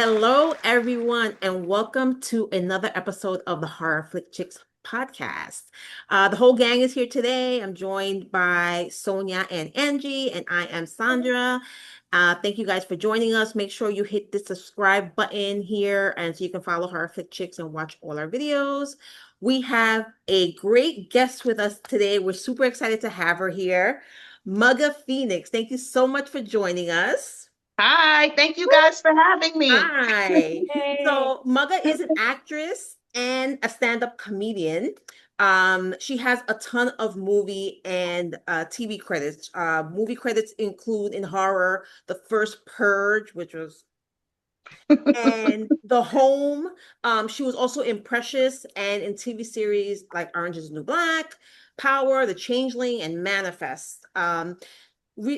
Hello, everyone, and welcome to another episode of the Horror Flick Chicks podcast. The whole gang is here today. I'm joined by Sonia and Angie, and I am Sandra. Thank you guys for joining us. Make sure you hit the subscribe button here, and so you can follow Horror Flick Chicks and watch all our videos. We have a great guest with us today. We're super excited to have her here, Mugga Phoenix. Thank you so much for joining us. Hi, thank you guys for having me. Hi. Hey. So Mugga is an actress and a stand-up comedian. She has a ton of movie and TV credits. Movie credits include in horror The First Purge, which was and The Home. She was also in Precious and in TV series like Orange is the New Black, Power, The Changeling, and Manifest.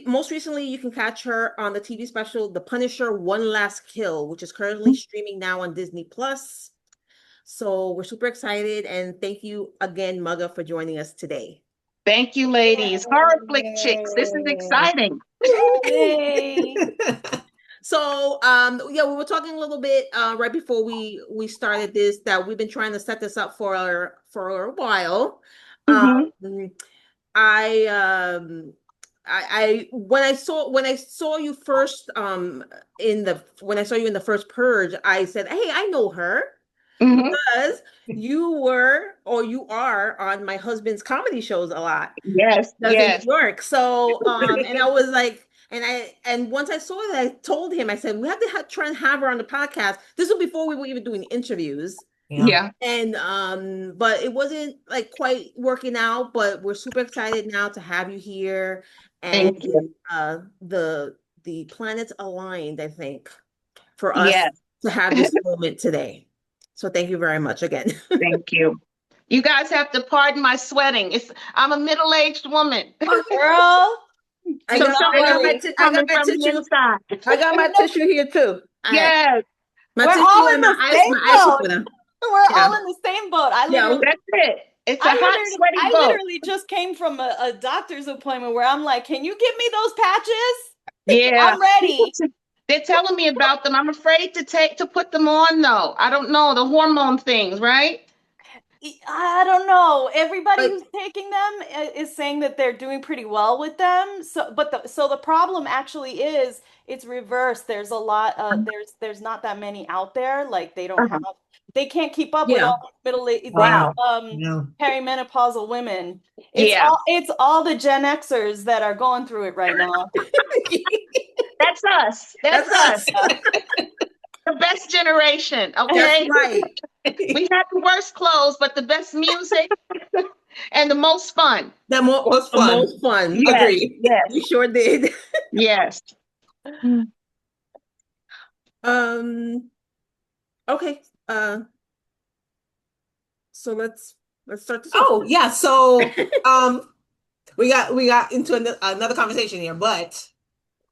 Most recently, you can catch her on the TV special The Punisher: One Last Kill, which is currently streaming now on Disney Plus. So we're super excited, and thank you again, Mugga, for joining us today. Thank you, ladies. Horror flick chicks. This is exciting. Hey. So yeah, we were talking a little bit right before we started this that we've been trying to set this up for a while. Mhm. I I when I saw you first when I saw you in the first purge, I said, "Hey, I know her Mhm. because you were or you are on my husband's comedy shows a lot. Yes, Does in New yes. York." So and I was like and once I saw it, I told him, I said, "We have to try and have her on the podcast." This was before we were even doing interviews. Yeah. Yeah. And but it wasn't like quite working out, but we're super excited now to have you here. And Thank you. the planets aligned, I think, for us Yes. to have this moment today. So thank you very much again. Thank you. You guys have to pardon my sweating. I'm a middle-aged woman. Girl, I So got do some not of I got the my worry. heat's I got coming my from the tissue. inside. I got my tissue here too. Yes, My We're tissue all and in the same my ice boat. water. We're Yeah. all in the same boat. Yeah. that's it. It's a hot, sweaty I boat. literally just came from a doctor's appointment where I'm like, can you give me those patches? Yeah. I'm ready. They're telling me about them. I'm afraid to put them on though. I don't know the hormone things, right? I don't know. Everybody But who's taking them is saying that they're doing pretty well with them. So the problem actually is it's reversed. There's a lot there's not that many out there. Like Uh-huh. they can't keep up with yeah. all these Wow. Yeah. perimenopausal women. Yeah, It's all the Gen Xers that are going through it right now. that's us. That's That's us. us. The best generation. That's Okay. right. We have the worst clothes, but the best music and the most fun. That was the fun. most fun. Yes, Agreed. yes, We sure did. yes. Um, okay. So let's start this off. Oh, yeah. So we got into another conversation here, but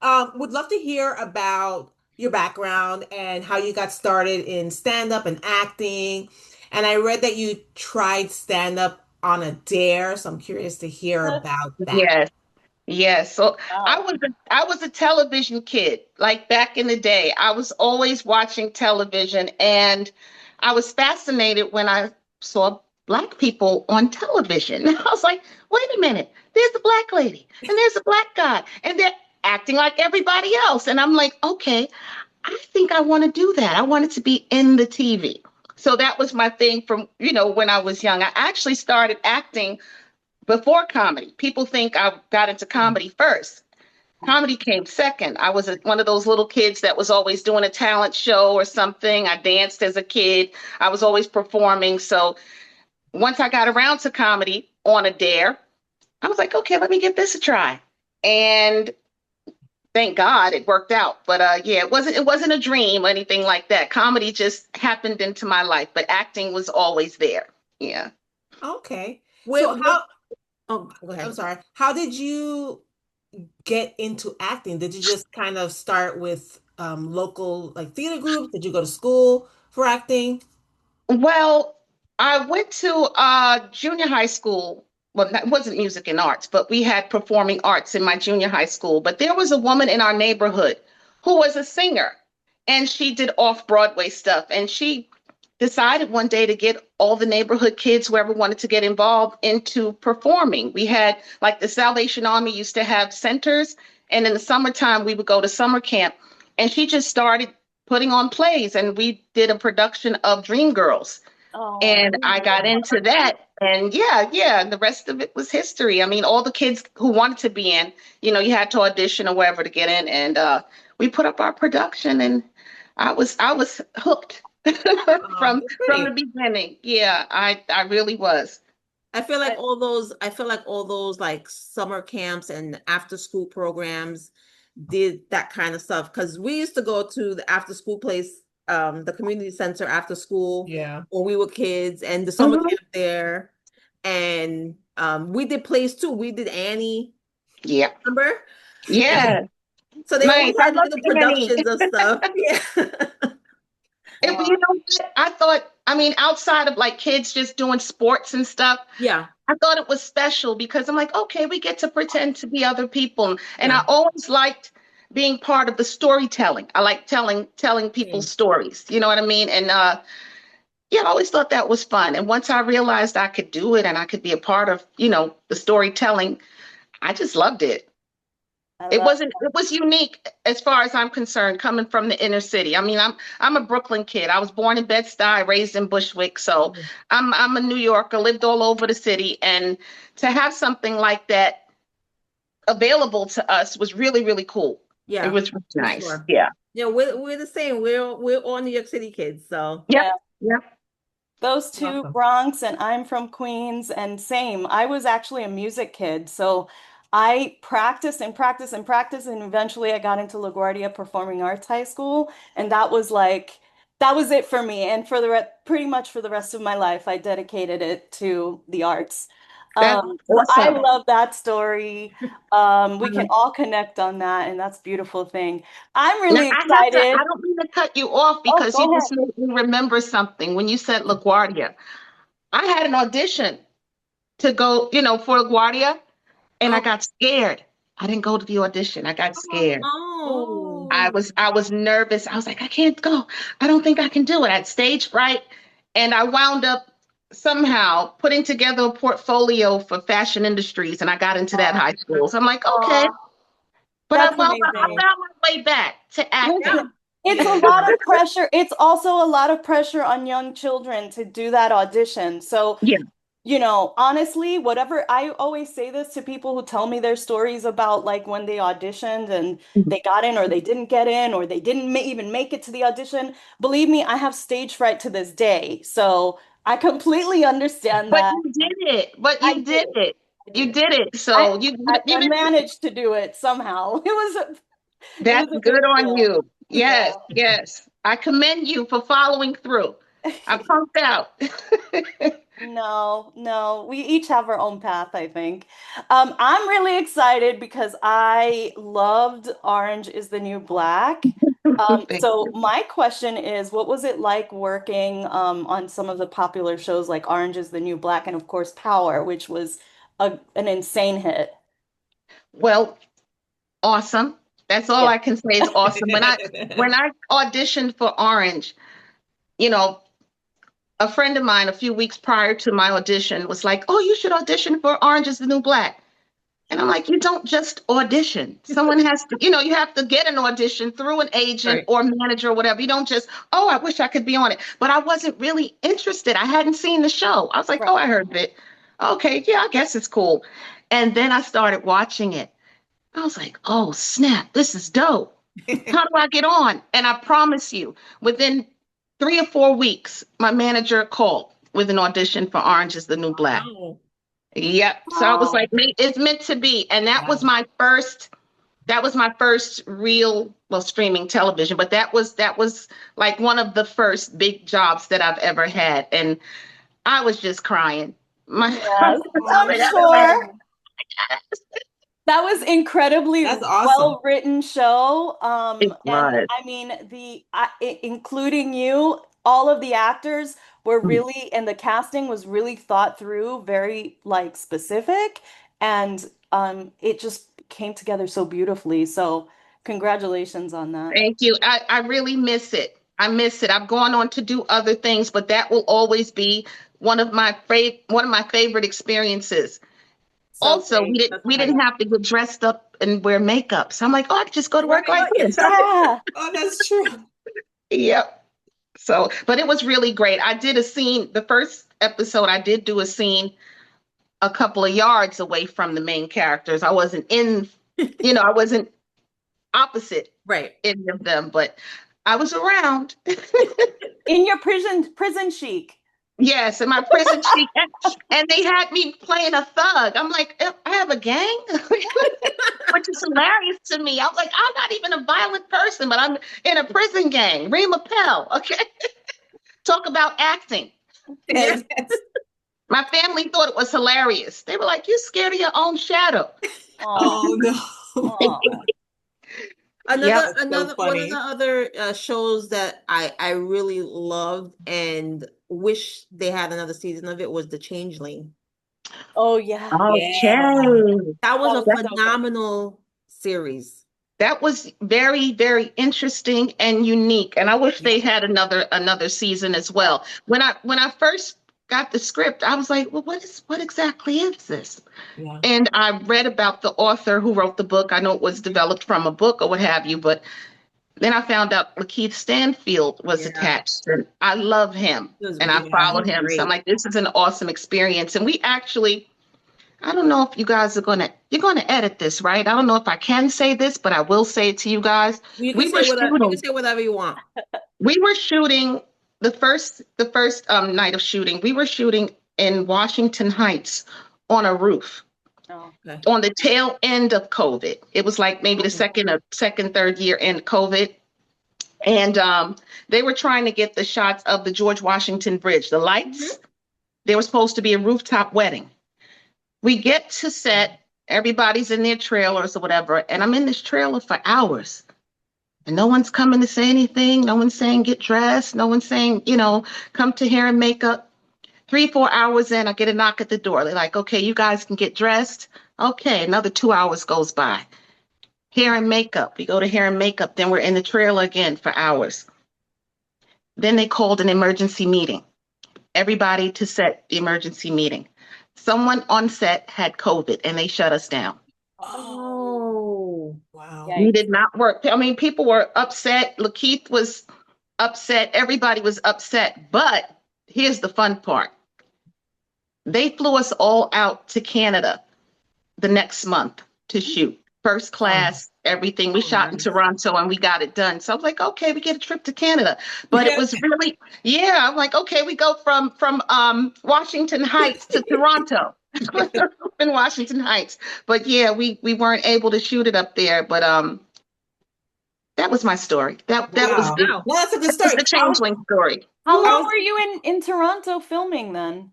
would love to hear about your background and how you got started in stand-up and acting. And I read that you tried stand-up on a dare, so I'm curious to hear about that. Yes, yes. So Wow. I was a television kid. Like back in the day, I was always watching television, and I was fascinated when I saw Black people on television. I was like, wait a minute, there's the Black lady, and there's the Black guy, and they're acting like everybody else. And I'm like, okay, I think I want to do that. I wanted to be in the TV. So that was my thing from, when I was young. I actually started acting before comedy. People think I got into comedy first. Comedy came second. I was one of those little kids that was always doing a talent show or something. I danced as a kid. I was always performing. So once I got around to comedy on a dare, I was like, okay, let me give this a try. And thank God it worked out. But yeah, it wasn't a dream or anything like that. Comedy just happened into my life, but acting was always there. Yeah. Okay. Wait, So how, oh, go I'm ahead. sorry, how did you get into acting? Did you just kind of start with local like theater groups? Did you go to school for acting? Well, I went to junior high school. Well, that wasn't music and arts, but we had performing arts in my junior high school. But there was a woman in our neighborhood who was a singer. and she did off-Broadway stuff. And she decided one day to get all the neighborhood kids, whoever wanted to get involved, into performing. We had, like, the Salvation Army used to have centers, and in the summertime we would go to summer camp. And she just started putting on plays, and we did a production of Dreamgirls. Oh, And I got into that. And yeah, the rest of it was history. I mean, all the kids who wanted to be in, you had to audition or whatever to get in. And we put up our production, and I was hooked from That's the great. beginning. Yeah, I really was. but I feel like all those like summer camps and after school programs did that kind of stuff because we used to go to the after school place, the community center after school Yeah. when we were kids and the summer Mhm. camp there. And we did plays too. We did Annie, Yeah, remember? yeah. So they always Nice. I had love little Annie. productions of stuff. Yeah. You know what? I thought, I mean, outside of like kids just doing sports and stuff, Yeah. I thought it was special because I'm like, okay, we get to pretend to be other people. And Yeah. I always liked being part of the storytelling. I like telling Mm. people's stories. You know what I mean? And yeah, I always thought that was fun. And once I realized I could do it and I could be a part of, the storytelling, I just loved it. I It love wasn't, it was unique as far as I'm concerned, coming from the inner city. I mean, I'm a Brooklyn kid. I was born in Bed-Stuy, raised in Bushwick. So Mm. I'm a New Yorker, lived all over the city. And to have something like that available to us was really, really cool. It Yeah, was really for nice. sure. Yeah. Yeah, we're the same. We're all New York City kids, so Yep. yeah. Yep. Those two, Awesome. Bronx, and I'm from Queens, and same. I was actually a music kid, so I practiced and practiced and practiced, and eventually I got into LaGuardia Performing Arts High School, and that was like that was it for me. And for the re pretty much for the rest of my life, I dedicated it to the arts. That's So I awesome. love that story. We can all connect on that, and that's a beautiful thing. I'm Now, really I excited. don't mean to cut you off Oh, because you go just ahead. made me remember something when you said LaGuardia. I had an audition to go, for LaGuardia, and I oh, got scared. I didn't go to the audition. I got oh scared. no. I was nervous. I was like, I can't go. I don't think I can do it. I had stage fright, and I wound up somehow putting together a portfolio for fashion industries, and I got into that Aw, high school. So I'm like, okay, aw, but that's I amazing. found my way back to acting. Yeah, Listen, you it's a did. lot of pressure. It's also a lot of pressure on young children to do that audition. So, Yeah. honestly, whatever, I always say this to people who tell me their stories about like when they auditioned and they got in or they didn't get in or they didn't ma even make it to the audition. Believe me, I have stage fright to this day. So I completely understand But that. you did it. But I you did did it. it. I did You it. did it. I, So I you managed to do it somehow. It was that's a big good on deal. you. Yeah. Yes, yes. I commend you for following through. I'm pumped out. No, no, we each have our own path, I think. I'm really excited because I loved Orange is the New Black. Thank So you. my question is, what was it like working on some of the popular shows like Orange is the New Black and of course Power, which was an insane hit? Well, awesome. That's all Yeah. I can say is awesome. When I auditioned for Orange, you know, a friend of mine a few weeks prior to my audition was like, "Oh, you should audition for Orange is the New Black." And I'm like, you don't just audition. Someone has to, you have to get an audition through an agent Right, or manager or whatever. You don't just, oh, I wish I could be on it. But I wasn't really interested. I hadn't seen the show. I was like, Right. oh, I heard of it. Okay, yeah, I guess it's cool. And then I started watching it. I was like, oh, snap, this is dope. How do I get on? And I promise you, within 3 or 4 weeks, my manager called with an audition for Orange is the New Black. wow. Yep. So I was Oh, like, it's meant to be. And Wow. that was my first real, well, streaming television, but that was like one of the first big jobs that I've ever had. And I was just crying. My yes, oh I'm my God, sure. That was incredibly That's awesome. well written show. it And was. I mean including you, all of the actors were really, and the casting was really thought through, very like specific, and it just came together so beautifully. So Congratulations on that. Thank you. I really miss it. I miss it. I've gone on to do other things, but that will always be one of my favorite experiences. So Also, great. That's we great. didn't have to get dressed up and wear makeup. So I'm like, oh, I could just go to work like Right. this. Yeah. Oh, that's true. Yep. So, but it was really great. I did a scene, the first episode, I did do a scene a couple of yards away from the main characters. I wasn't in, I wasn't opposite Right. any of them, but I was around. In your prison chic. Yes, in my prison chic. And they had me playing a thug. I'm like, I have a gang? Which is hilarious to me. I'm like, I'm not even a violent person, but I'm in a prison gang. Rima Pell, okay? Talk about acting. Yes. My family thought it was hilarious. They were like, "You scared of your own shadow?" Oh, Oh no. Yep. That's so Another one of funny. the other shows that I really loved and wish they had another season of it was The Changeling. oh yeah. Yeah. Okay. That was That a was so good. phenomenal series. That was very, very interesting and unique. And I wish Yeah. they had another season as well. When I first got the script, I was like, well, what exactly is this? Yeah. And I read about the author who wrote the book. I know it was developed from a book or what have you, but then I found out Lakeith Stanfield was Yeah, attached, and I love him, and I Yeah. followed he's him. So I'm great. like, this is an awesome experience. And we actually, I don't know if you guys you're gonna edit this, right? I don't know if I can say this, but I will say it to you guys. You can We were say whatever you can shooting. say whatever you want. We were shooting the first night of shooting. We were shooting in Washington Heights on a roof Oh. Okay. on the tail end of COVID. It was like maybe the Okay. second, third year end COVID. And they were trying to get the shots of the George Washington Bridge, the Mhm. lights. There was supposed to be a rooftop wedding. We get to set, everybody's in their trailers or whatever, and I'm in this trailer for hours. And no one's coming to say anything. No one's saying get dressed. No one's saying, come to hair and makeup. 3, 4 hours in, I get a knock at the door. They're like, okay, you guys can get dressed. Okay, another 2 hours goes by. Hair and makeup. We go to hair and makeup. Then we're in the trailer again for hours. Then they called an emergency meeting. Everybody to set the emergency meeting. Someone on set had COVID and they shut us down. Oh, Wow. We Yikes. did not work. I mean, people were upset. Lakeith was upset. Everybody was upset. But here's the fun part. They flew us all out to Canada the next month to shoot. First class, everything. We Oh, shot in nice. Toronto and we got it done. So I was like, okay, we get a trip to Canada. But it Yeah. was really, yeah, I'm like, okay, we go from Washington Heights to Toronto. In Washington Heights. But yeah, we weren't able to shoot it up there. But that was my story. That was Wow. the wow. Well, that's a good that was story. the Changeling story. How I long was were you in Toronto filming then?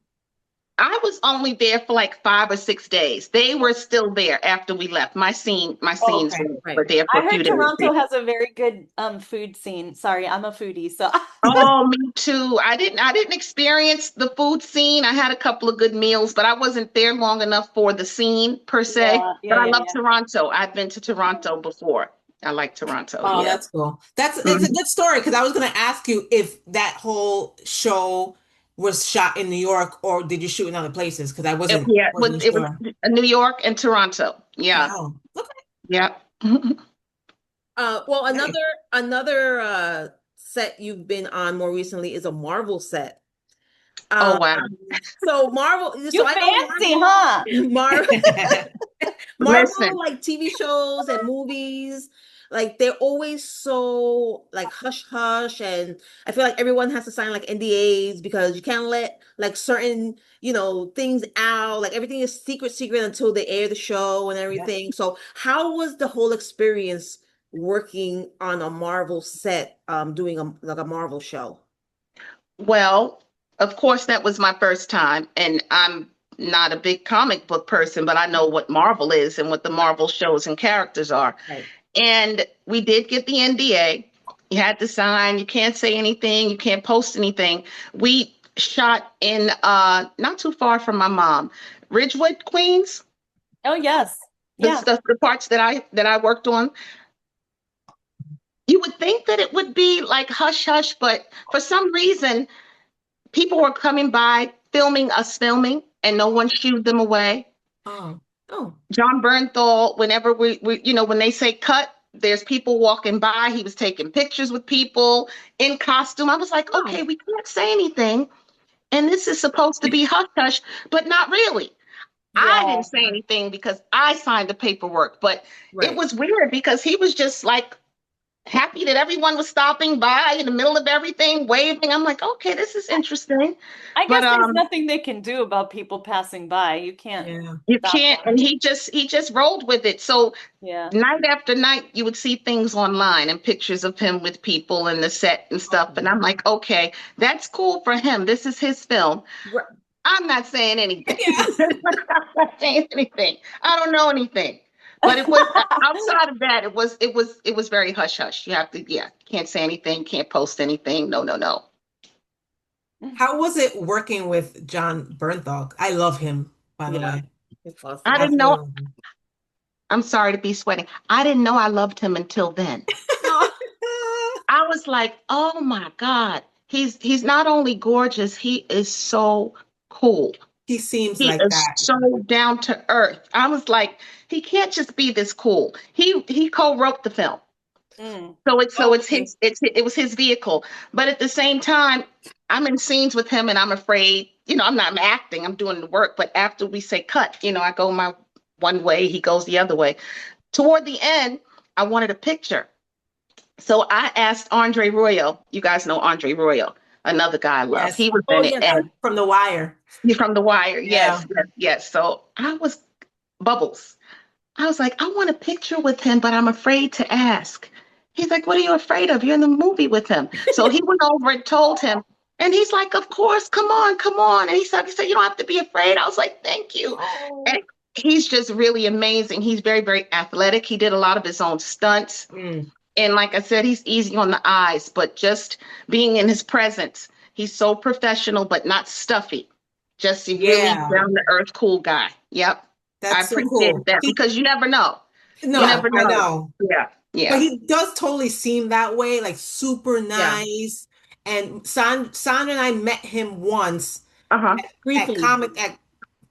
I was only there for like 5 or 6 days. They were still there after we left. My scenes okay. were Right. there for I a few heard days. Toronto has a very good food scene. Sorry, I'm a foodie, so Oh, me too. I didn't experience the food scene. I had a couple of good meals, but I wasn't there long enough for the scene per se. yeah, But yeah, I yeah, love yeah. Toronto. I've been to Toronto before. I like Toronto. Oh, Yeah. that's cool. It's a Mhm. good story because I was gonna ask you if that whole show was shot in New York or did you shoot in other places? Because I Yeah, wasn't it was sure. New York and Toronto. Yeah. Wow. Okay. Yeah. Well, Nice. another set you've been on more recently is a Marvel set. Oh Um, wow. so Marvel, so You I know fancy, huh? Marvel, Listen. like TV shows and movies, like they're always so like hush hush, and I feel like everyone has to sign like NDAs because you can't let like certain, things out. Like everything is secret until they air the show and Yeah. everything. So how was the whole experience working on a Marvel set, doing a Marvel show? Well, of course, that was my first time, and I'm not a big comic book person, but I know what Marvel is and what the Marvel shows and characters are. Right. And we did get the NDA. You had to sign. You can't say anything. You can't post anything. We shot in not too far from my mom, Ridgewood, Queens. Oh yes. The Yeah. stuff, the parts that I worked on. You would think that it would be like hush hush, but for some reason, people were coming by filming us filming, and no one shooed them away. Oh, oh, John Bernthal, whenever when they say cut, there's people walking by. He was taking pictures with people in costume. I was like, Wow. okay, we can't say anything. And this is supposed to be hush hush, but not really. I Yeah. didn't say anything because I signed the paperwork, but it Right. was weird because he was just like happy that everyone was stopping by in the middle of everything, waving. I'm like, okay, this is interesting. I But guess there's nothing they can do about people passing by. You can't yeah. you stop can't, them. and he just rolled with it. So Yeah. night after night, you would see things online and pictures of him with people in the set and stuff. And I'm like, okay, that's cool for him. This is his film. Right. I'm not saying anything. Yeah. I'm not saying anything. I don't know anything. But it was outside of that, it was very hush hush. You have to, yeah, can't say anything, can't post anything. No, no, no. How was it working with John Bernthal? I love him, by the Yeah. way. It's awesome. I didn't Absolutely know. love him. I'm sorry to be sweating. I didn't know I loved him until then. I was like, oh my God. He's not only gorgeous, he is so cool. He seems He like is that. so down to earth. I was like, he can't just be this cool. He co-wrote the film. Mm. So it's Okay. it was his vehicle. But at the same time, I'm in scenes with him and I'm afraid, I'm acting, I'm doing the work, but after we say cut, I go my one way, he goes the other way. Toward the end, I wanted a picture. So I asked Andre Royo. You guys know Andre Royo, another guy I love. Yes. He was Oh, in it, yes. and From The Wire. he's from The Wire. Yeah. Yes, yes, yes. So I was Bubbles. I was like, I want a picture with him, but I'm afraid to ask. He's like, what are you afraid of? You're in the movie with him. So he went over and told him, and he's like, of course, come on, come on. And he said, you don't have to be afraid. I was like, thank you. Oh. And he's just really amazing. He's very, very athletic. He did a lot of his own stunts. Mm. And like I said, he's easy on the eyes, but just being in his presence, he's so professional, but not stuffy. Just a really Yeah. down to earth, cool guy. Yep. I That's so appreciate cool. that because you never know. No, You never I know. know. Yeah. But Yeah. he does totally seem that way, like super nice. And Sandra and I met him once Uh-huh. at Briefly.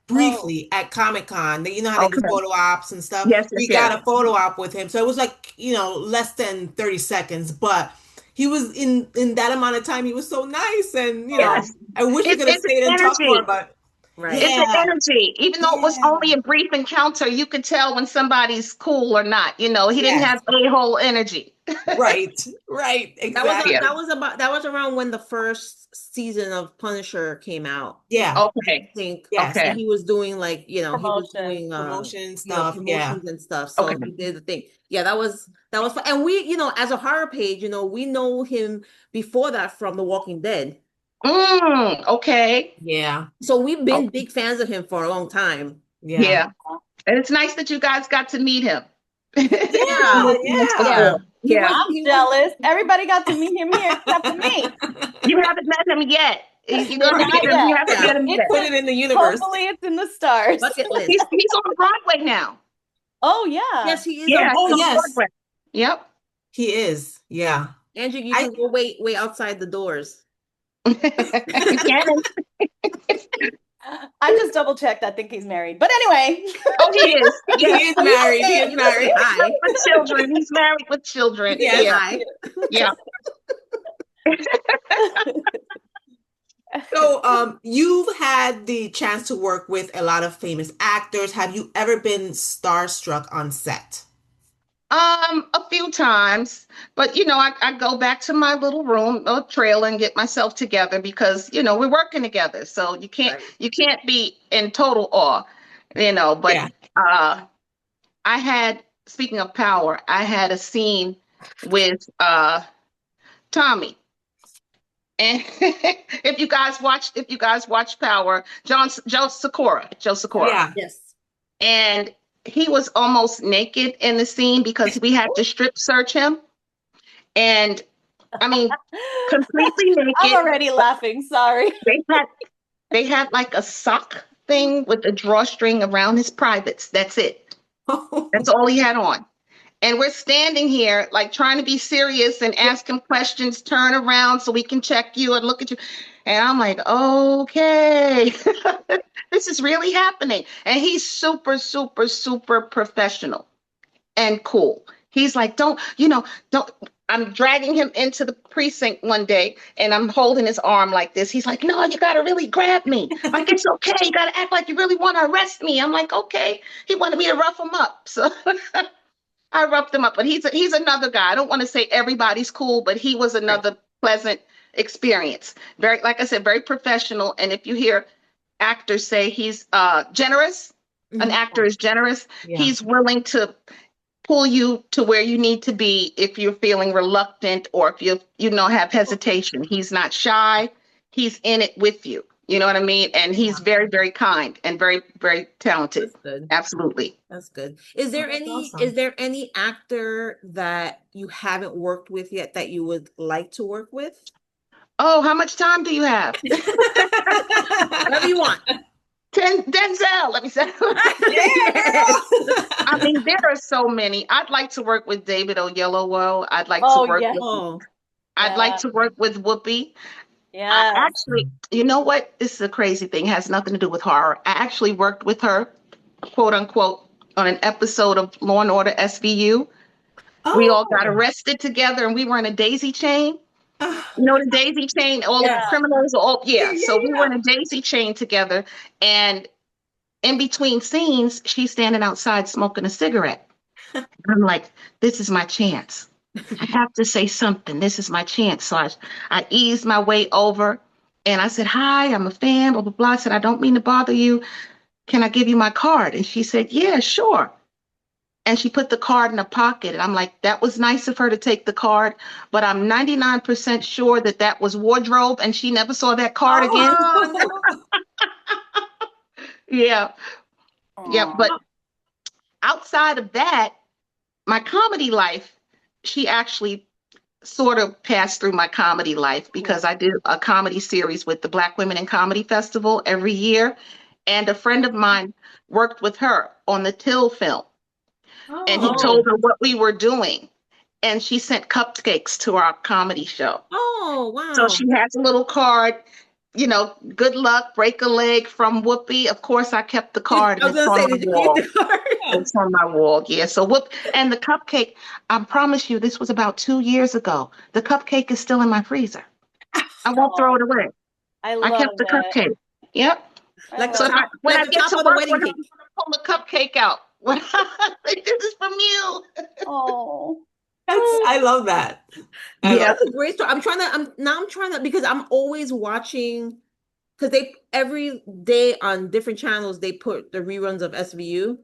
briefly at Comic Con. You know how they do Okay. photo ops and stuff. Yes, We yes, got a photo op with him, so it was like less than 30 seconds, but he was in that amount of time. He was so nice, and yes. I wish we could have It's stayed and talked more, energy. but Right. It's an yeah, energy. Even though it was yeah, only a brief encounter, you could tell when somebody's cool or not. He didn't yes, have a-hole energy. right, right, exactly, Yeah. That was around when the first season of Punisher came out. yeah, Okay. I think yes, Okay. he was doing like, he was Promotion. doing promotion stuff, yeah, promotions and stuff. So Okay. he did the thing. Yeah, that was fun. And we, as a horror page, we know him before that from The Walking Dead. Okay. yeah, So we've been Okay. big fans of him for a long time. yeah, Yeah. And it's nice that you guys got to meet him. yeah, Yeah. He Yeah. was- I'm jealous. Everybody got to meet him here except for me. You haven't met him yet. You're gonna Not get him. yet. You haven't met him yet. Put it in the universe. Hopefully it's in the stars. Bucket list. He's on Broadway now. Oh yeah. Yes, he is. Yeah. Oh, he's on yes. Broadway. Yep. He is, yeah. Andrew, you I- can go wait outside the doors. You can. I just double checked. I think he's married. But anyway. Oh, he is. He Yeah. is married. He is You can say married. hi. With children. He's married with children. Yes. Yeah. Hi. Yeah. So, you've had the chance to work with a lot of famous actors. Have you ever been starstruck on set? A few times, but I go back to my little room or trailer and get myself together because we're working together. So you can't be in total awe, but Yeah. I had, speaking of power, I had a scene with Tommy. And if you guys watch Power, Joe Sikora. Yeah. Yes. And he was almost naked in the scene because we had to strip search him. And I mean, completely naked. I'm already laughing. Sorry. They had like a sock thing with a drawstring around his privates. That's it. That's all he had on. And we're standing here like trying to be serious and ask him questions, turn around so we can check you and look at you. And I'm like, okay, this is really happening. And he's super, super, super professional and cool. He's like, don't. I'm dragging him into the precinct one day and I'm holding his arm like this. He's like, no, you got to really grab me. Like, it's okay. You got to act like you really want to arrest me. I'm like, okay. He wanted me to rough him up. So I roughed him up. But he's another guy. I don't want to say everybody's cool, but he was Right. another pleasant experience. Very, like I said, very professional. And if you hear actors say he's generous, an Mhm. actor is generous, Yeah. he's willing to pull you to where you need to be if you're feeling reluctant or if have hesitation. He's not shy. He's in it with you. You know what I mean? And he's very, very kind and very, very talented. That's good. Absolutely. That's good. Is there that's any awesome. is there any actor that you haven't worked with yet that you would like to work with? Oh, how much time do you have? Whatever you want. Denzel, let me say. Yes. I mean, there are so many. I'd like to work with David Oyelowo. I'd like to Oh, work yeah. with Oh, I'd like to work with Whoopi. I Yes. actually, you know what? This is a crazy thing. It has nothing to do with horror. I actually worked with her, quote unquote, on an episode of Law and Order SVU. We all got Oh. arrested together and we were in a daisy chain. Ah, You know the daisy chain? All the Yeah. criminals are all, yeah, yeah. So we were yeah, in a daisy chain together. And in between scenes, she's standing outside smoking a cigarette. I'm like, this is my chance. I have to say something. This is my chance. So I eased my way over and I said, hi, I'm a fan, blah, blah, blah. I said, I don't mean to bother you. Can I give you my card? And she said, yeah, sure. And she put the card in a pocket. And I'm like, that was nice of her to take the card, but I'm 99% sure that that was wardrobe and she never saw that card again. Oh, oh, Yeah. Yeah. Aw. But outside of that, my comedy life, she actually sort of passed through my comedy life because I did a comedy series with the Black Women in Comedy Festival every year. And a friend of mine worked with her on the Till film. And he oh, told her what we were doing. And she sent cupcakes to our comedy show. oh, So wow. she has a little card, good luck, break a leg from Whoopi. Of course, I kept the card I and was it's gonna on say, my did you keep wall. the card? It's on my wall. Yeah. So Whoop and the cupcake, I promise you, this was about 2 years ago. The cupcake is still in my freezer. I won't throw Aw. it away. I I love kept the it. cupcake. Yep. I Like So love the it. when like I the get top to of the work wedding with her, cake. I'm gonna pull the cupcake out. This is from you. Oh. I love that. I love Yeah. That's a great story. I'm trying to because I'm always watching because they every day on different channels they put the reruns of SVU.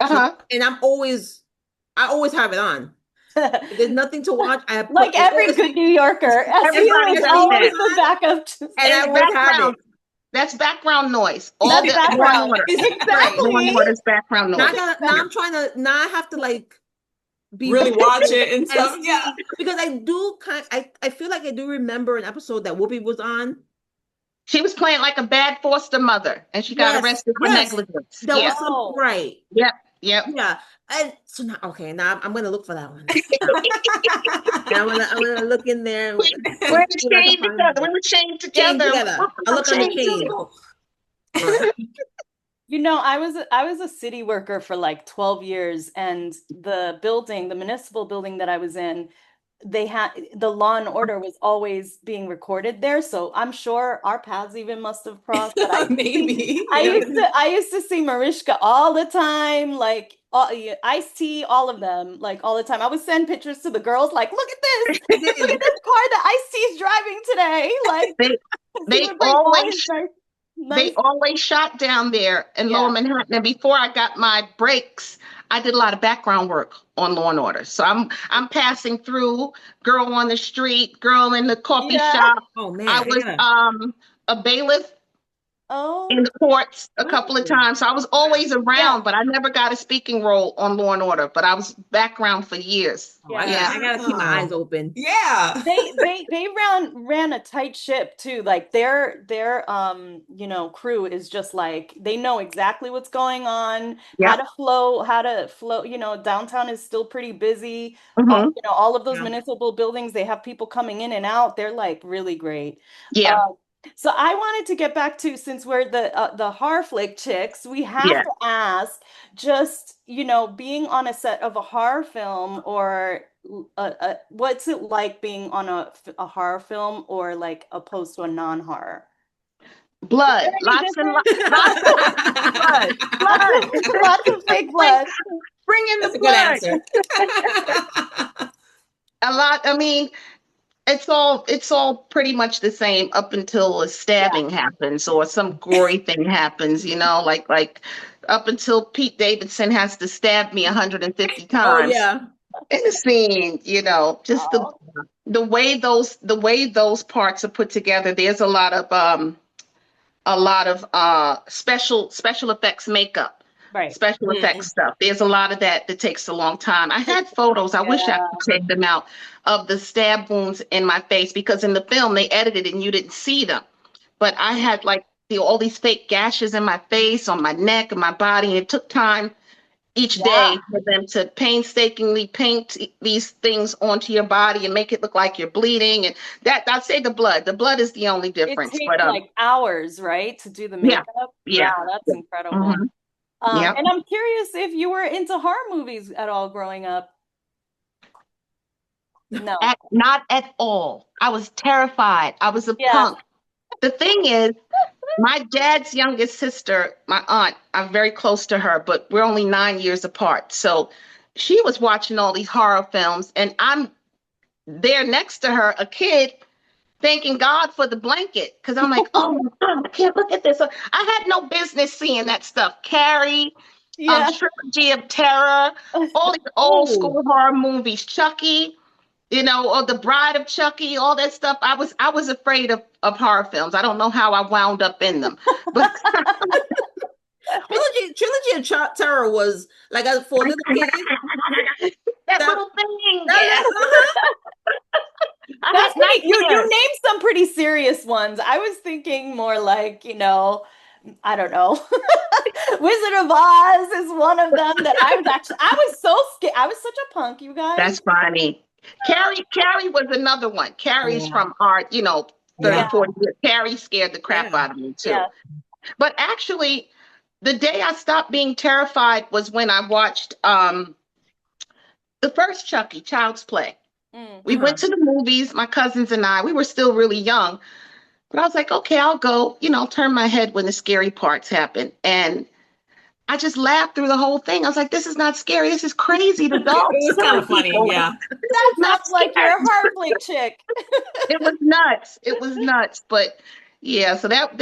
So Uh-huh. and I always have it on. If there's nothing to watch, I put Like every good New Yorker, SU Everybody is does always that. the backup. and In I the always have background, it. that's background noise. All That's the Law and background. Order. Right. Law and Exactly. Order's background Now I noise. gotta Yeah. now I'm trying to now I have to like be really watch it and and stuff. Yeah. see because I feel like I do remember an episode that Whoopi was on. She was playing like a bad foster mother and she got Yes, arrested for yes. negligence. That Yeah. was some Oh. right. Yep. Yep. Yeah. And so now okay, now I'm gonna look for that one. And I'm gonna look in there, We, see we're in the what I can chain find. together. We were chained Chain together. together. I'll I'm look on the chained chain. too. Right. I was a city worker for like 12 years, and the municipal building that I was in, they had the Law and Order was always being recorded there. So I'm sure our paths even must have crossed. But Maybe. I Yeah. used to see Mariska all the time, like Ice-T, all of them, like all the time. I would send pictures to the girls, like, look at this, look at this car that Ice-T is driving today. Like They he they would bring all his always nice. shot down there in Lower Yeah. Manhattan. And before I got my breaks, I did a lot of background work on Law and Order. So I'm passing through, girl on the street, girl in the coffee Yeah. shop. Oh I man, I was gotta a bailiff Oh, in the courts a couple of times. So I was always yeah, around, but I never got a speaking role on Law and Order, but I was background for years. Oh, yeah. Yeah. I gotta keep my eyes Wow. open. Yeah. They ran a tight ship too. Like their crew is just like they know exactly what's going on, Yep. how to flow, downtown is still pretty busy. Hmm. All of those Yeah. municipal buildings, they have people coming in and out. They're like really great. Yeah. Um, so I wanted to get back to, since we're the horror flick chicks, we have Yeah. to ask, just, being on a set of a horror film, or what's it like being on a horror film, or like opposed to a non-horror? Is there Blood. any Lots and difference? lots of blood. Blood. Lots of fake bring, blood. bring in That's the a good blood. answer. A lot. I mean, it's all pretty much the same up until a Yeah. stabbing happens or some gory thing happens, like up until Pete Davidson has to stab me 150 Oh times yeah. in the scene, just the Oh, the way those parts are put together. There's a lot of special effects makeup, right. special effects Mm. stuff. There's a lot of that takes a long time. I had photos, I wish I could Yeah. take them out, of the stab wounds in my face, because in the film they edited and you didn't see them. But I had like all these fake gashes in my face, on my neck, and my body, and it took time each Yeah. day for them to painstakingly paint these things onto your body and make it look like you're bleeding. And that, I'd say the blood is the only It difference. takes But like hours, right, to do the yeah, makeup. yeah. Wow, that's incredible. Hmm. Yep. And I'm curious if you were into horror movies at all growing up. No. Not at all. I was terrified. I was a Yeah. punk. The thing is, my dad's youngest sister, my aunt, I'm very close to her, but we're only 9 years apart. So she was watching all these horror films, and I'm there next to her, a kid, thanking God for the blanket, because I'm like, oh my God, I can't look at this. So I had no business seeing that stuff. Carrie, Yeah. Trilogy of Terror, all these old Oh. school horror movies, Chucky, or The Bride of Chucky, all that stuff. I was afraid of horror films. I don't know how I wound up in them, but Trilogy of Terror was like for little kids. that That little thing, yeah, that's I That's had pretty, you nightmares. named some pretty serious ones. I was thinking more like, I don't know. Wizard of Oz is one of them that I was so scared. I was such a punk, you guys. That's funny. Carrie was another one. Carrie's Yeah. from our, Yeah, 30, 40 years. Carrie scared the crap yeah. out of me too. yeah. But actually, the day I stopped being terrified was when I watched the first Chucky, Child's Play. Mm. We went to the movies, my cousins and I. We were still really young, but I was like, okay, I'll go, turn my head when the scary parts happen. And I just laughed through the whole thing. I was like, this is not scary. This is crazy. The It dogs was kind killing of funny. people. Yeah. This is That not sounds like you're scary. a heartbreak chick. It was nuts. It was nuts. But yeah, so that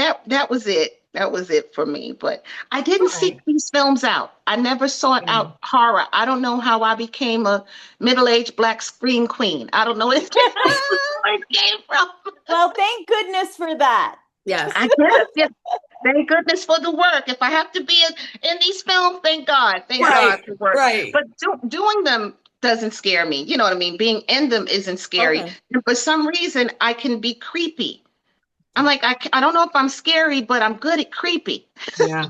was it. That was it for me. But I didn't All seek right. these films out. I never sought Yeah. out horror. I don't know how I became a middle-aged black scream queen. I don't know where it came from. Well, thank goodness for that. Yes. I guess. Yeah. Thank goodness for the work. If I have to be in these films, thank God. Thank Right. God for work. Right. But doing them doesn't scare me. You know what I mean? Being in them isn't scary. Okay. And for some reason, I can be creepy. I'm like, I don't know if I'm scary, but I'm good at creepy. Yeah.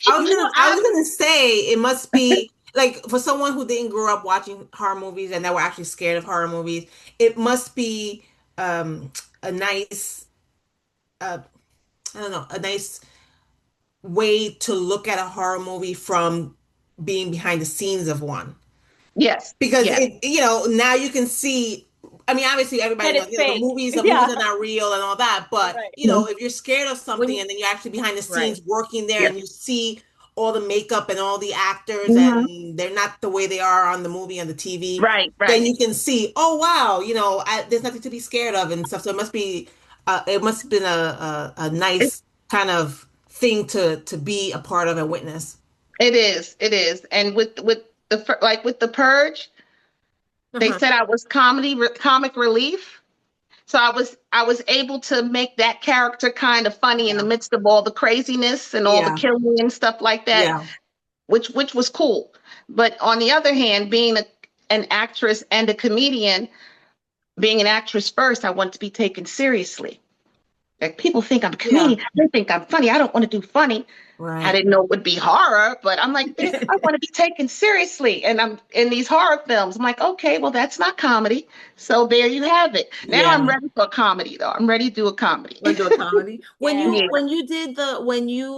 I was gonna say it must be like for someone who didn't grow up watching horror movies and that were actually scared of horror movies, it must be a nice uh I don't know, a nice way to look at a horror movie from being behind the scenes of one. Yes, Because yes. now you can see. I mean, obviously everybody That knows, it's fake. the Yeah. movies are not real and all that, but Right. if you're scared of When something you, and then you're actually behind the right. scenes working there Yes. and you see all the makeup and all the actors Hmm. and they're not the way they are on the movie on the TV, Right, then right. you can see, oh wow, there's nothing to be scared of and stuff. So it must have been a It, nice kind of thing to be a part of and witness. it is, it is. And with the Purge, they Uh-huh. said I was comic relief. So I was able to make that character kind of funny in the Yeah. midst of all the craziness and all the Yeah. killing and stuff like that, Yeah. which was cool. But on the other hand, being an actress and a comedian, being an actress first, I want to be taken seriously. Like people think I'm a Yeah. comedian, they think I'm funny. I don't want to do funny. I Right. didn't know it would be horror, but I'm like, I want to be taken seriously. And I'm in these horror films. I'm like, okay, well, that's not comedy. So there you have it. Now Yeah. I'm ready for a comedy, though. I'm ready to do a comedy. Let's do a comedy. Yeah. Yeah. When you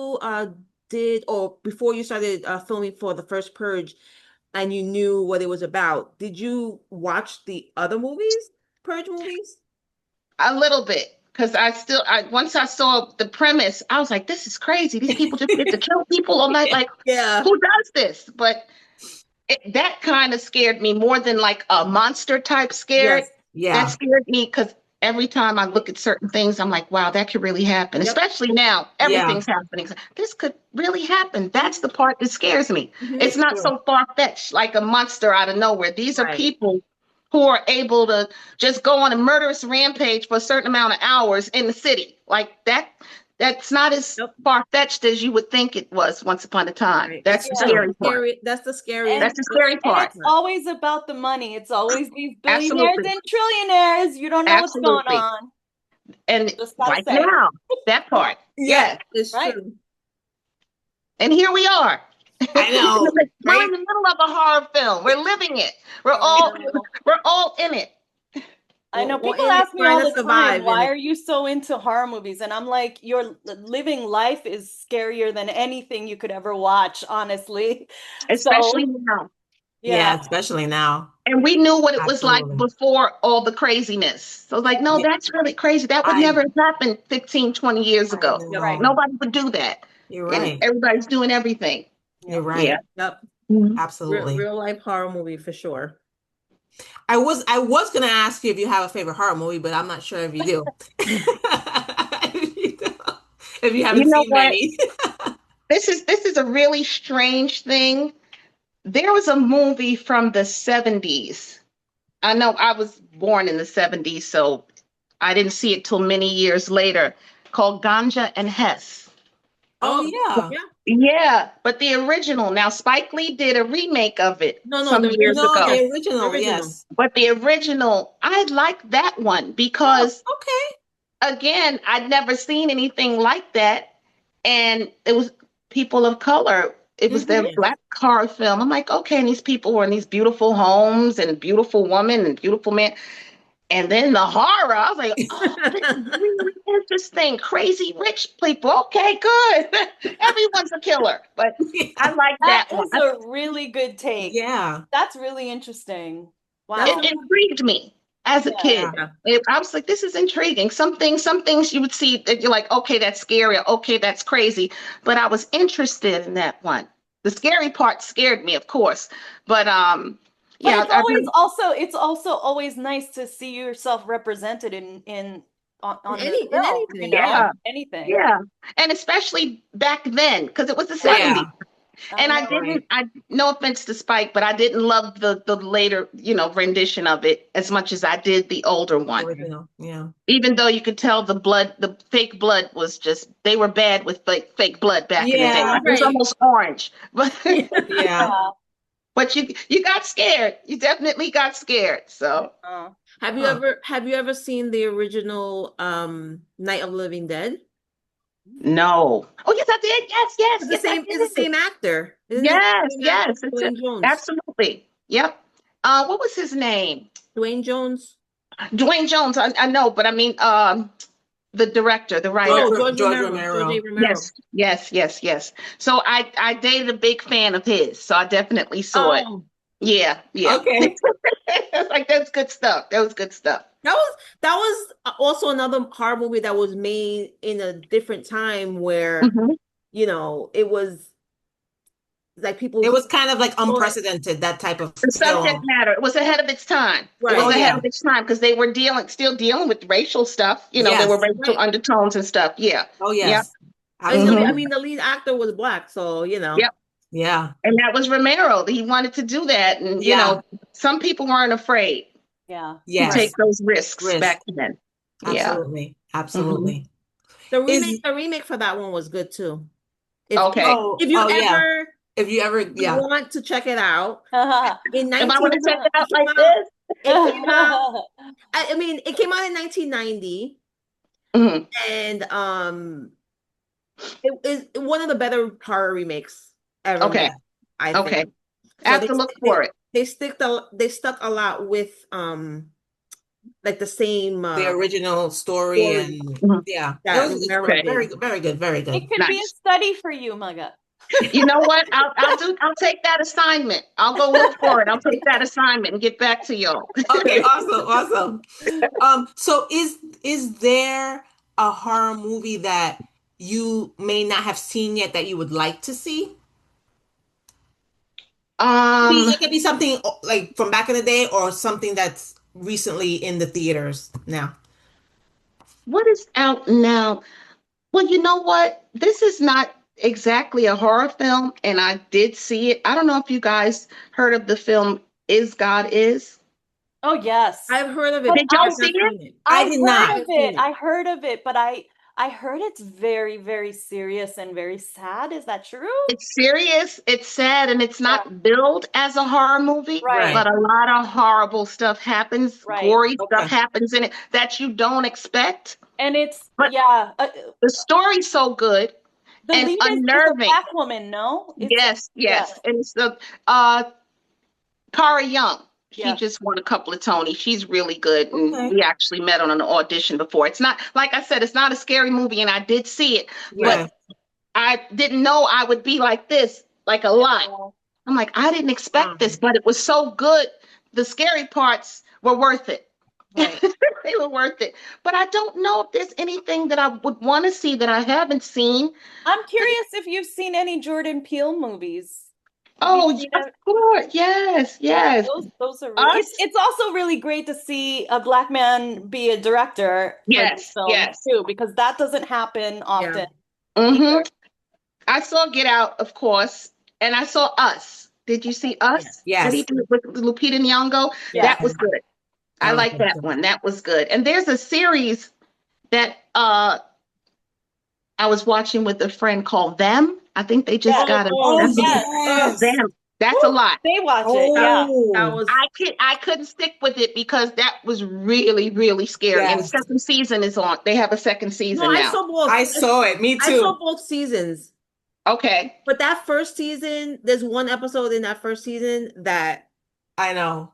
did, or before you started filming for the First Purge, and you knew what it was about, did you watch the other movies, Purge movies? A little bit. Because once I saw the premise, I was like, this is crazy. These people just get to kill people all night. Like, Yeah. who does this? But that kind of scared me more than like a monster type scared. Yes. That Yeah. scared me because every time I look at certain things, I'm like, wow, that could really happen. Yep. Especially now, Yeah. everything's happening. This could really happen. That's the part that scares me. Mhm. It's not True. so far-fetched like a monster out of nowhere. These are Right. people who are able to just go on a murderous rampage for a certain amount of hours in the city. Like that's not as Yep. far-fetched as you would think it was once upon a time. Right. That's the Yeah. scary part. That's the scariest. That's the scary And part. it's always about the money. It's always these billionaires Absolutely. and trillionaires. You don't know what's going Absolutely. on. And Just gotta right say. now, that part. Yeah, Yes. it's Right. true. And here we are. I know, We're right? in the middle of a horror film. We're living it. We're all in it. I know We're people in it ask me trying all to the survive time, in why it. are you so into horror movies? And I'm like, your living life is scarier than anything you could ever watch, honestly. Especially So, now. Yeah, yeah. especially now. And we knew what it was like Absolutely. before all the craziness. So like, no, Yeah. that's really crazy. That would I never have happened 15, 20 years I ago. Right. know. Nobody would do that. You're And right. everybody's doing everything. You're Yeah. right. Yep. Mhm. Absolutely. Real life horror movie for sure. I was gonna ask you if you have a favorite horror movie, but I'm not sure if you do. If you haven't You know seen what? many. This is a really strange thing. There was a movie from the 70s. I know I was born in the 70s, so I didn't see it till many years later, called Ganja and Hess. Oh yeah. Yeah. Yeah, but the original. Now, Spike Lee did a remake of it No, some the years original. ago. The Yes, original, original. yes. But the original, I like that one because, Okay. again, I'd never seen anything like that. And it was people of color. It was their Mhm. black horror film. I'm like, okay, and these people were in these beautiful homes and beautiful women and beautiful men. And then the horror, I was like, oh, this is really interesting. Crazy rich people. Okay, good. Everyone's a killer. But I like That that one. is a really good take. Yeah. That's really interesting. That's Wow. It intrigued me as a kid. Yeah. I was like, this is intriguing. Some things you would see that you're like, okay, that's scary. Or, okay, that's crazy. But I was interested in that one. The scary part scared me, of course. But But yeah, it's also always nice to see yourself represented on the in film, anything. you know, Yeah. anything. yeah. And especially back then, because it was the Yeah. 70s. And I know. didn't, no offense to Spike, but I didn't love the later, rendition of it as much as I did the older one. Original. Yeah. Even though you could tell the fake blood was just, they were bad with fake blood back in the day. Yeah. Like, it was Right. almost orange. But Yeah. Yeah. but you got scared. You definitely got scared. So Have you ever seen the original Night of the Living Dead? no. Oh yes, I did. Yes, It's the same actor. Isn't it? Yes, Same yes. actor, Dwayne Jones. Absolutely. Yep. What was his name? Dwayne Jones. Dwayne Jones. I know, but I mean, the director, the writer. Oh, George Romero. George A. Romero. Yes. So I dated a big fan of his, so I definitely saw it. Oh, Yeah. Okay. It's like that's good stuff. That was good stuff. that was also another horror movie that was made in a different time where Mhm. it was like people. It was kind of like unprecedented, that type of The subject film. matter, it was ahead of its time. Right. It was Oh, ahead yeah. of its time because they were still dealing with racial stuff. There were Yes. racial undertones and stuff. Yeah. Oh yes. I Absolutely. mean, the lead actor was black, so Yep. Yeah. And that was Romero. He wanted to do that. And, Yeah. some people weren't afraid Yeah. to Yes. take those risks Risk. back then. Yeah. Absolutely. Hmm. Absolutely. The Is remake for that one was good too. If Okay. if you yeah. ever If you ever, yeah. want to check it out, in Am I going 19 to check it it out came like out this? it came out I mean it came out in 1990, Hmm. and it is one of the better horror remakes ever Okay. made, I Okay. think. I So have to look for it. they stuck a lot with like the same The original story story and Mhm. yeah. that It's Romero Okay. very did. good, very good, very It good. could be a Nice. study for you, Mugga. You know what? I'll take that assignment. I'll go look for it. I'll take that assignment and get back to y'all. Okay, awesome, awesome. So is there a horror movie that you may not have seen yet that you would like to see? Um, It could be something like from back in the day or something that's recently in the theaters now. what is out now? Well, you know what? This is not exactly a horror film, and I did see it. I don't know if you guys heard of the film Is God Is? Oh yes. I've heard of it, But but Did I y'all have see not it? seen it. I I did heard not. I of haven't it. seen it. I heard of it, but I heard it's very, very serious and very sad. Is that true? It's serious, it's sad, and it's Yeah, not billed as a horror movie, right, but Right. a lot of horrible stuff happens, right. gory stuff Okay. happens in it that you don't expect. And it's But yeah, the story's so good the and lead is a unnerving. black woman, no? It's Yes, yeah, yes. And it's the uh Cara Young. She yes. just won a couple of Tonys. She's really good. And Okay. we actually met on an audition before. It's not, like I said, it's not a scary movie, and I did see it, Yeah. but Okay. I didn't know I would be like this, like a lot. Yeah, I'm like, I didn't expect this, Um, but it was so good. The scary parts were worth it. right. They were worth it. But I don't know if there's anything that I would want to see that I haven't seen. I'm curious if you've seen any Jordan Peele movies. Have you Oh, seen of it? course. Yes, Yeah, yes. those are really Us? it's also really great to see a black man be a director for these Yes, films yes. too, because that doesn't happen yeah. often Hmm. either. I saw Get Out, of course, and I saw Us. Did you see Yeah. Us? What he Yes. did with Lupita Nyong'o? Yeah. That was good. I That was like good that too. one. That was good. And there's a series that I was watching with a friend called Them. I think they just Yes. got a Oh Oh, Yes. yes. Them. That's a Woo! lot. They watch it. Yeah. that Oh was I couldn't stick with it because that was really, really scary. And the yes. second season is on. They have a second no, season I now. saw both. I saw it. Me I saw too. both seasons. Okay. But that first season, there's one episode in that first season that I know.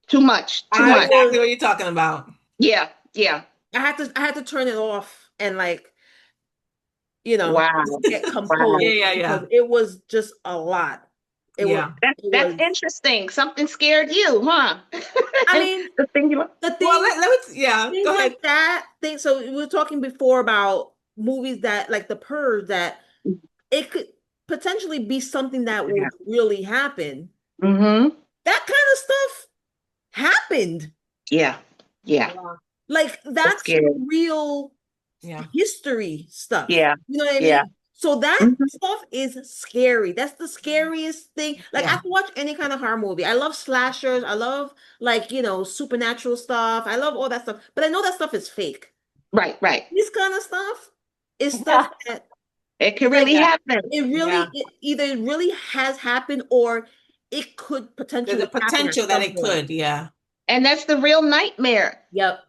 Too much. I Too know I much. was exactly what you're talking about. Yeah. Yeah. I had to turn it off and like, you know, Wow. get Wow. Yeah, composed yeah, because yeah. it was just a lot. Yeah. It That's was interesting. Something scared you, huh? I And mean, the thing you the Well, thing let me, yeah, things go ahead. like that, things so we were talking before about movies that like The Purge that it could potentially be something that Yeah. would really happen. Mm-hmm. That kind of stuff happened. Yeah. Yeah. Yeah. Like That's that's scary. real Yeah. history stuff. Yeah. You know what I Yeah. mean? So that Mm-hmm. stuff is scary. That's the scariest thing. Like I Yeah. can watch any kind of horror movie. I love slashers. I love like, supernatural stuff. I love all that stuff. But I know that stuff is fake. Right. Right. This kind of stuff is Yeah. stuff that It could like really happen. Yeah. it either really has happened or it could There's a potentially happen at potential that some it point. could. Yeah. And that's the real nightmare. Yep.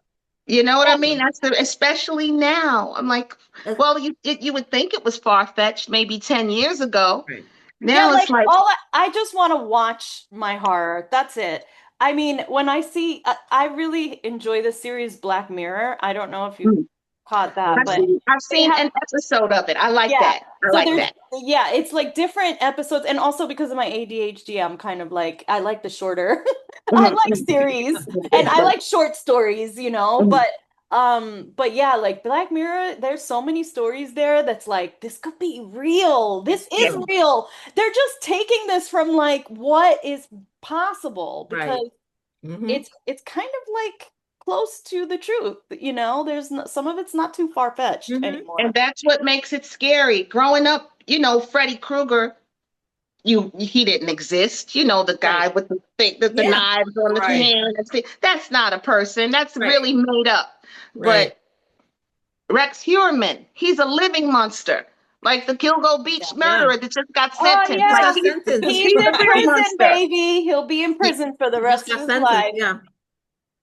You know what I mean? Yeah. That's especially now. I'm like, That's well, you would think it was far-fetched maybe 10 years ago. right. Yeah, Now it's like like, I just want to watch my horror. That's it. I mean, when I really enjoy the series Black Mirror. I don't know if you mm, caught that, but I've they seen have an episode of it. I like yeah. that. I So like there's that. yeah, it's like different episodes, and also because of my ADHD, I'm kind of like I like the shorter. I Mhm, like mhm. series and I like short stories, Mhm. but yeah, like Black Mirror, there's so many stories there that's like this could be real. This Yeah, is real. They're just taking this from like what is possible Right. because Hmm. it's kind of like close to the truth, There's some of it's not too far-fetched Hmm. and anymore. that's what makes it scary. Growing up, Freddy Krueger, he didn't exist. The guy Right. with the Yeah. knives on the Right. hand. That's not a person. That's Right. really made up. Right. But Rex Heuermann, he's a living monster. Like the Gilgo Beach murderer that just got Oh sentenced. Just Like yeah, got sentenced. he's he's a in real prison, monster. baby. He'll be in prison for the He just rest of got his sentenced. life. Yeah.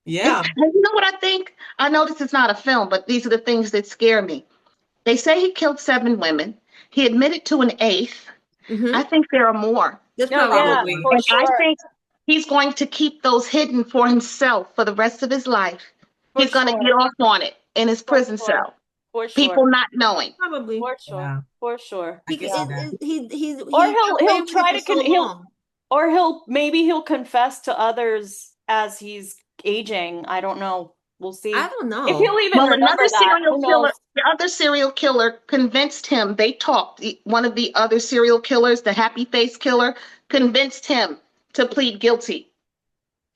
Yeah. And you know what I think? I know this is not a film, but these are the things that scare me. They say he killed 7 women. He admitted to an eighth. I Mm-hmm. think there are more. There's No, probably yeah, more. for And I sure, think he's going to keep those hidden for himself for the rest of his life. for He's going to get sure, off on it in his for prison sure, cell. for sure, People not knowing. Probably. for sure, Yeah. for sure. I He can see Yeah. that. Or he got away he'll with it try for to so long. he'll confess to others as he's aging. I don't know. We'll I see don't if know. he'll even Well, remember that. Who knows? the other serial killer convinced him, they talked. One of the other serial killers, the happy face killer, convinced him to plead guilty.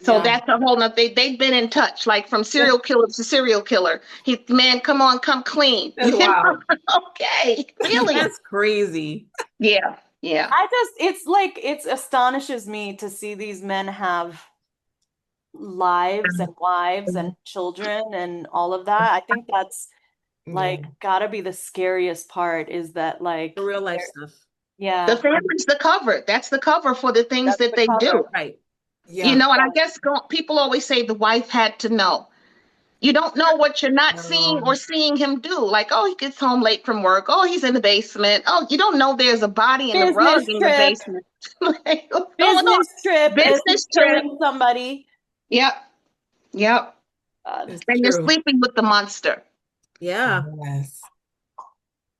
So Yeah. that's a whole nother, they've been in touch, like from serial killer to serial killer. Man, come on, come clean. That's wild. Okay, really? That's crazy. Yeah, yeah. It's like it astonishes me to see these men have lives and wives and children and all of that. I think that's Yeah. like gotta be the scariest part is that like The real life stuff. The yeah, family's the cover. That's the cover for the things that's that the they do. cover. Right. You Yeah. know, and I guess people always say the wife had to know. You don't know what you're not seeing or No. seeing him do. Like, oh, he gets home late from work. Oh, he's in the basement. Oh, you don't know there's a body in the rug Business in the trip, basement. Like, what's going on? business trip as he's Business trip. killing somebody. Yep, yep. God. It's And you're true. sleeping with the monster. Yeah. Yes.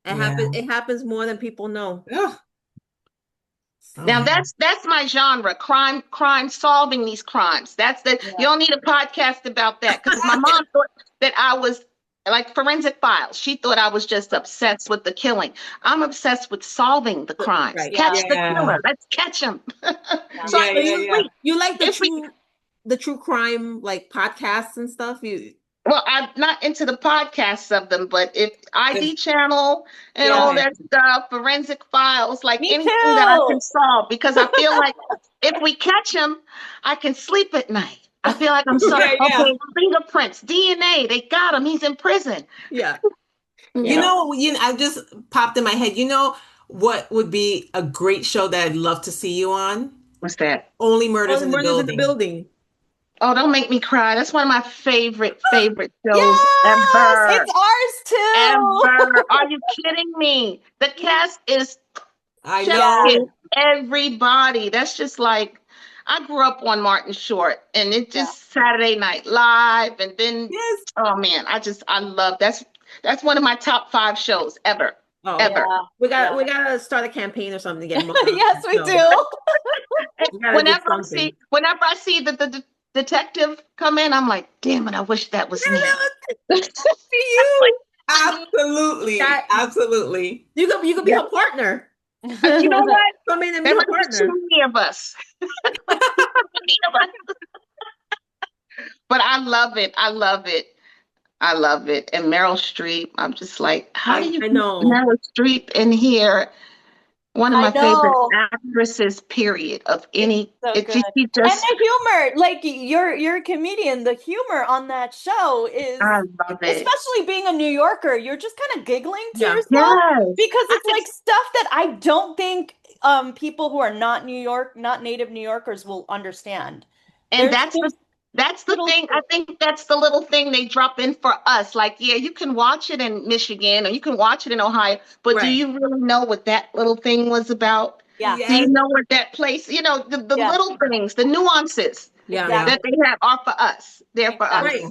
It Yeah. happens. It happens more than people know. Ugh. Oh Now man. that's my genre, crime solving these crimes. That's the Yeah. you don't need a podcast about that because my mom thought that I was like forensic files. She thought I was just obsessed with the killing. I'm obsessed with solving the crimes. Right. Yeah. Catch the Yeah. killer. Let's catch him. Yeah. So I Yeah, can yeah, So yeah. sleep. you like If we the true crime like podcasts and stuff? You Well, I'm not into the podcasts of them, but if ID It's- channel and all Yeah. okay. that stuff, forensic files, like Me anything that I too. can solve, because I feel like if we catch him, I can sleep at night. I feel like I'm so Yeah, yeah. okay. Fingerprints, DNA, they got him. He's in prison. yeah. You Yeah. know, I just popped in my head. You know what would be a great show that I'd love to see you on? What's that? Only Murders Only in the murders in the Building. building. Oh, don't make me cry. That's one of my favorite shows Yes, ever. it's ours too. Ever. Are you kidding me? The cast is I chef Yeah. kiss, know. everybody. That's just like I grew up on Martin Short, and it Yeah. just Saturday Night Live, and then Yes. oh man, I love that's one of my top 5 shows ever, Oh, ever. Yeah. Yeah. we gotta start a campaign or something to get Mugga on Yes, the we show. do. And We gotta do something. whenever I see the detective come in, I'm like, damn it, I wish that was me. You Absolutely. That- Absolutely. you could be her partner. You know what? Come in and be There her might be partner. too many of us. Many of us. But I love it. I love it. I love it. And Meryl Streep, I'm just like, how do you I keep know. Meryl Streep in here? One of I my favorite know. actresses, period, of any. So It good. just, she And just, the humor, like you're a comedian, the humor on that show is, I love it. especially being a New Yorker, you're just kind of giggling to Yeah. yourself Yes. because I it's like stuff that I don't think people who are not not native New Yorkers will understand. And There's that's the little thing. I think that's the little thing they drop in for us. Like, yeah, you can watch it in Michigan or you can watch it in Ohio, but do Right. you really know what that little thing was about? Yeah. Do you Yes. know what that place, the Yeah. little things, the nuances Yeah. Yeah. that they have are for us. They're for us. Right.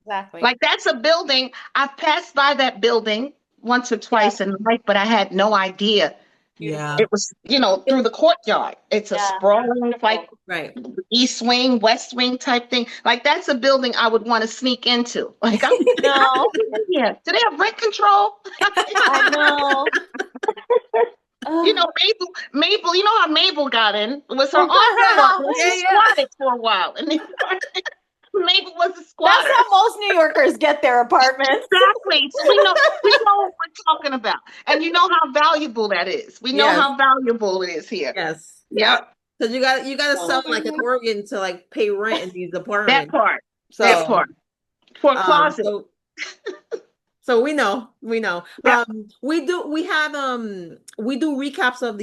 Exactly. Like that's a building. I've passed by that building once or twice in life, but I had no idea Yeah. it was, through the courtyard. It's a Yeah. sprawling, like Right. East Wing, West Wing type thing. Like that's a building I would want to sneak into. Like No, yeah. Do they have rent control? I know. Mabel, you know how Mabel got in? It was her aunt and Yeah, she yeah. squatted for a while. And then Mabel was a That's squatter. how most New Yorkers get their apartments. Exactly. So we know what we're talking about. And you know how valuable that is. We know Yes. how valuable it is here. Yes. Yep. Because you gotta sell Oh, like an yeah. organ to like pay rent in these That apartments. part. So That part. For a closet. So So we know, we know. Yeah. We do recaps of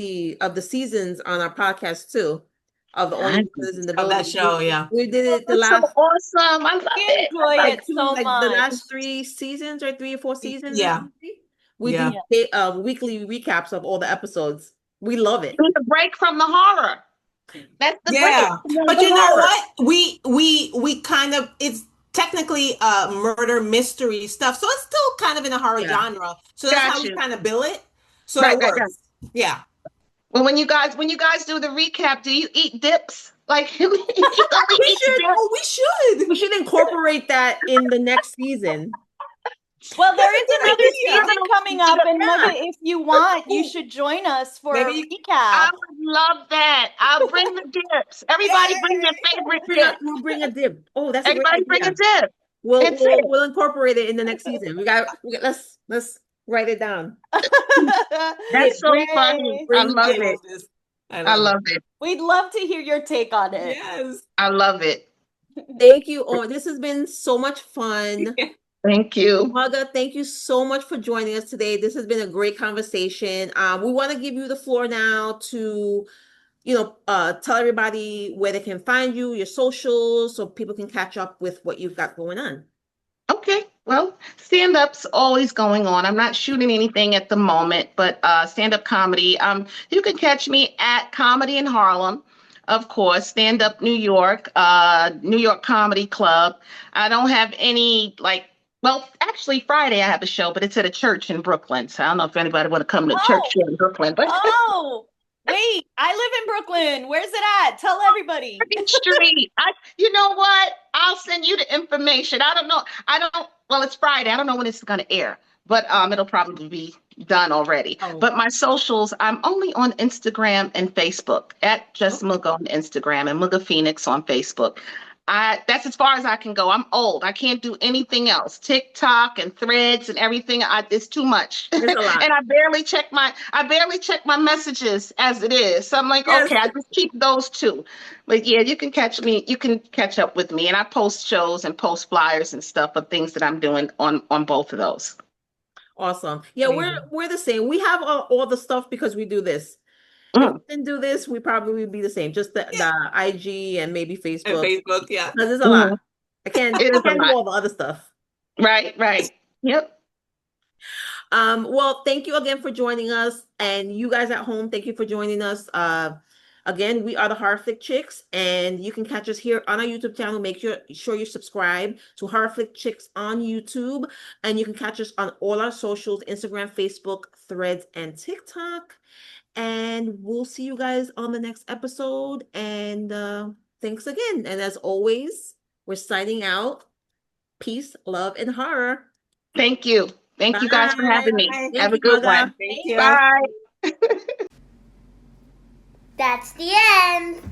the seasons on our podcast too, of the Only Brothers in the Of that Building. show, yeah. We did it the That's so last awesome. I love We it. enjoy like it so the much. last 3 seasons or 3 or 4 seasons or Yeah, something. We yeah. do weekly recaps of all the episodes. We love it. Need a break from the horror. That's the break. Yeah. From But the you know horror. what? We kind of, it's technically murder mystery stuff. So it's still kind of in a horror Yeah. genre. So that's Got how we you. kind of bill it. So Right, it right, right. works. Yeah. Well, when you guys do the recap, do you eat dips? Like you only We eat should. dips? Oh, we should. We should incorporate that in the next season. Well, there That's a is good another idea. season coming up, and Yeah. Mugga, if you want, you Ooh, should join us for maybe a you, I recap. would love that. I'll bring the dips. Everybody bring your favorite dip. We'll bring a dip. Oh, that's a great Everybody bring a idea. dip. We'll That's it. we'll incorporate it in the next season. Let's write it down. That's so funny. Yay. I Bring love I dip. it. love this. I I love it. love it. We'd love to hear your take on it. Yes. I love it. Thank you. Oh, this has been so much fun. Thank you. Mugga, thank you so much for joining us today. This has been a great conversation. We want to give you the floor now to, tell everybody where they can find you, your socials, so people can catch up with what you've got going on. Okay. Well, stand-up's always going on. I'm not shooting anything at the moment, but stand-up comedy. You can catch me at Comedy in Harlem, of course, Stand Up New York Comedy Club. I don't have any well, actually Friday I have a show, but it's at a church in Brooklyn. So I don't know if anybody want to come to church Oh, here in Brooklyn, but oh, wait, I live in Brooklyn. Where's it at? Tell everybody. Street. You know what? I'll send you the information. I don't know. Well, it's Friday. I don't know when it's going to air, but it'll probably be done already. Oh. But my socials, I'm only on Instagram and Facebook at just Mugga on Instagram and Mugga Phoenix on Facebook. That's as far as I can go. I'm old. I can't do anything else. TikTok and Threads and everything. It's too much. It's a lot. And I barely check my messages as it is. So I'm like, Yes. okay, I just keep those two. But yeah, you can catch up with me, and I post shows and post flyers and stuff of things that I'm doing on both of those. Awesome. Yeah, Amazing. we're the same. We have all the stuff because we do this. If we didn't do this, we probably would be the same. Just the IG and maybe And Facebook. Facebook, yeah. Because it's a lot. Mhm. I can't It is a do lot. all the other stuff. Right. Yep. Well, thank you again for joining us. And you guys at home, thank you for joining us. Again, we are the Horror Flick Chicks, and you can catch us here on our YouTube channel. Make sure you subscribe to Horror Flick Chicks on YouTube, and you can catch us on all our socials: Instagram, Facebook, Threads, and TikTok. And we'll see you guys on the next episode. And thanks again. And as always, we're signing out. Peace, love, and horror. Thank you. Thank you guys for having me. Thank Have you, a good Mugga. one. Thank you. Bye. That's the end.